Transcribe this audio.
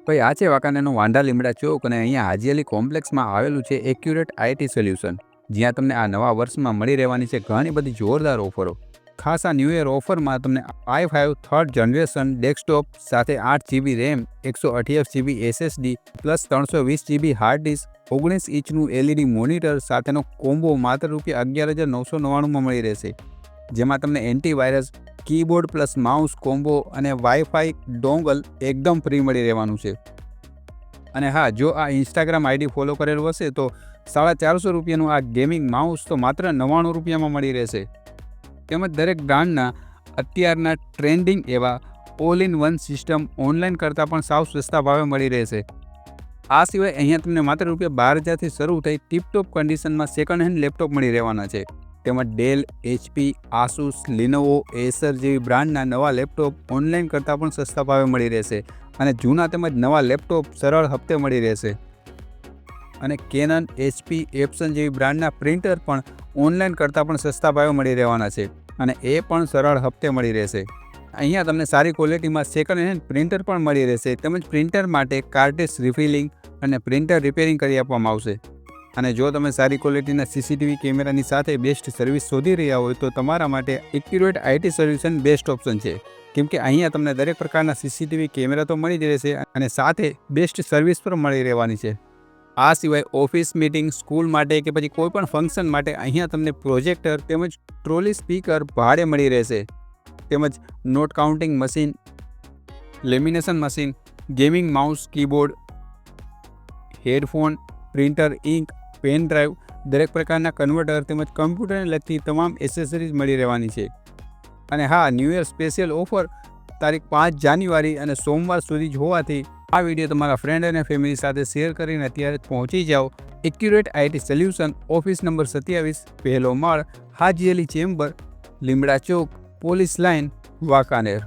ભાઈ આ છે વાંકાનેરનો વાંઢા લીમડા ચોક અને અહીંયા હાજી કોમ્પ્લેક્સમાં આવેલું છે એક્યુરેટ આઈટી સોલ્યુશન, જ્યાં તમને આ નવા વર્ષમાં મળી રહેવાની છે ઘણી બધી જોરદાર ઓફરો. ખાસ આ ન્યૂ યર ઓફરમાં તમને i5 થર્ડ જનરેશન ડેસ્કટોપ સાથે 8 GB RAM, 128 GB SSD plus 320 GB hard disk, 19 ઇંચનું LED મોનિટર સાથેનો કોમ્બો માત્ર ₹11,999માં મળી રહેશે, જેમાં તમને antivirus, keyboard plus mouse combo અને વાઈફાઈ ડોંગલ એકદમ ફ્રી મળી રહેવાનું છે. અને હા, જો આ ઇન્સ્ટાગ્રામ આઈડી ફોલો કરેલું હશે તો ₹450 આ ગેમિંગ માઉસ તો માત્ર ₹99માં મળી રહેશે. તેમજ દરેક બ્રાન્ડના અત્યારના ટ્રેન્ડિંગ એવા all in one system online કરતાં પણ સાવ સસ્તા ભાવે મળી રહેશે. આ સિવાય અહીંયા તમને માત્ર ₹12,000થી શરૂ થઈ ટીપટોપ કન્ડિશનમાં સેકન્ડ હેન્ડ લેપટોપ મળી રહેવાના છે. તેમજ del, HP, Asus, Lenovo, Acer જેવી બ્રાન્ડના નવા લેપટોપ ઓનલાઈન કરતાં પણ સસ્તા ભાવે મળી રહેશે અને જૂના તેમજ નવા લેપટોપ સરળ હપ્તે મળી રહેશે. અને કેનન, HP, એપ્સન જેવી બ્રાન્ડના પ્રિન્ટર પણ ઓનલાઈન કરતાં પણ સસ્તા ભાવે મળી રહેવાના છે અને એ પણ સરળ હપ્તે મળી રહેશે. અહીંયા તમને સારી ક્વોલિટીમાં સેકન્ડ હેન્ડ પ્રિન્ટર પણ મળી રહેશે તેમજ પ્રિન્ટર માટે કાર્ટ્રિજ રિફિલિંગ અને પ્રિન્ટર રિપેરિંગ કરી આપવામાં આવશે. અને જો તમે સારી ક્વોલિટીના CCTV કેમેરાની સાથે બેસ્ટ સર્વિસ શોધી રહ્યા હોય તો તમારા માટે accurate IT solution best option છે, કેમ કે અહીંયા તમને દરેક પ્રકારના CCTV કેમેરા તો મળી જ રહેશે અને સાથે બેસ્ટ સર્વિસ પણ મળી રહેવાની છે. આ સિવાય ઓફિસ મીટિંગ, સ્કૂલ માટે કે પછી કોઈ પણ ફંક્શન માટે અહીંયા તમને પ્રોજેક્ટર તેમજ ટ્રોલી સ્પીકર ભાડે મળી રહેશે. તેમજ note counting machine, lamination machine, gaming mouse, keyboard, headphone, printer, ink, pen drive, દરેક પ્રકારના કન્વર્ટર તેમજ કમ્પ્યુટરને લગતી તમામ એસેસરીઝ મળી રહેવાની છે. અને હા, ન્યૂ યર સ્પેશિયલ ઓફર તારીખ 5 જાન્યુઆરી અને સોમવાર સુધી જ હોવાથી આ વિડીયો તમારા ફ્રેન્ડ અને ફેમિલી સાથે શેર કરીને અત્યારે જ પહોંચી જાઓ. Accurate IT solution, office number 27, પહેલો માળ, હાજી અલી ચેમ્બર, લીમડા ચોક, પોલીસ લાઇન, વાંકાનેર.